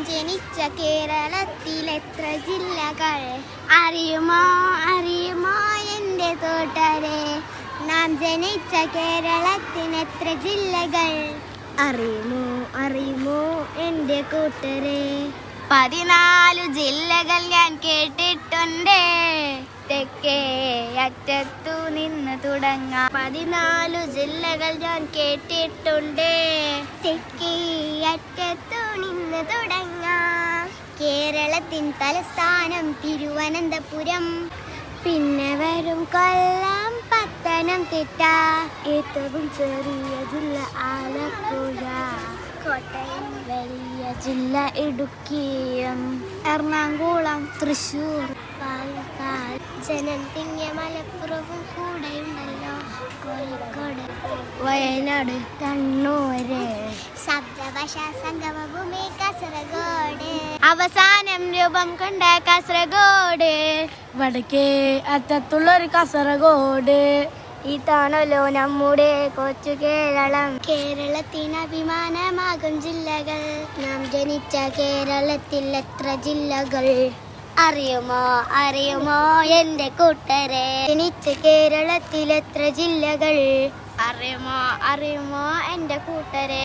ജനിച്ച കേരളത്തിൽ എത്ര ജില്ലകൾ? അറിയുമോ അറിയുമോ എൻ്റെ കൂട്ടരെ, നാം ജനിച്ച കേരളത്തിന് എത്ര ജില്ലകൾ? അറിയുമോ അറിയുമോ എൻ്റെ കൂട്ടരെ, 14 ജില്ലകൾ ഞാൻ കേട്ടിട്ടുണ്ട്. തെക്കേ അറ്റത്തു നിന്ന് തുടങ്ങാം. 14 ജില്ലകൾ ഞാൻ കേട്ടിട്ടുണ്ട്. തെക്കേ അറ്റത്തു നിന്ന് തുടങ്ങാം. കേരളത്തിൻ തലസ്ഥാനം തിരുവനന്തപുരം, പിന്നെ വരും കൊല്ലം, പത്തനംതിട്ട, ഏറ്റവും ചെറിയ ജില്ല ആലപ്പുഴ, കോട്ടയം വലിയ ജില്ല ഇടുക്കിയും, എറണാകുളം, തൃശ്ശൂർ, പാലക്കാട്, ജനം തിങ്ങിയ മലപ്പുറവും കൂടെയുണ്ടല്ലോ, കോഴിക്കോട്, വയനാട്, കണ്ണൂര്, ശബ്ദഭാഷാ സംഗമഭൂമി കാസർഗോഡ്, അവസാനം രൂപം കൊണ്ട കാസർഗോഡ്, വടക്കേ അറ്റത്തുള്ളൊരു കാസർഗോഡ്, ഇതാണല്ലോ നമ്മുടെ കൊച്ചു കേരളം. കേരളത്തിന് അഭിമാനമാകും ജില്ലകൾ, നാം ജനിച്ച കേരളത്തിൽ എത്ര ജില്ലകൾ? അറിയുമോ അറിയുമോ എൻ്റെ കൂട്ടരെ, ജനിച്ച കേരളത്തിൽ എത്ര ജില്ലകൾ? അറിയുമോ അറിയുമോ എൻ്റെ കൂട്ടരെ,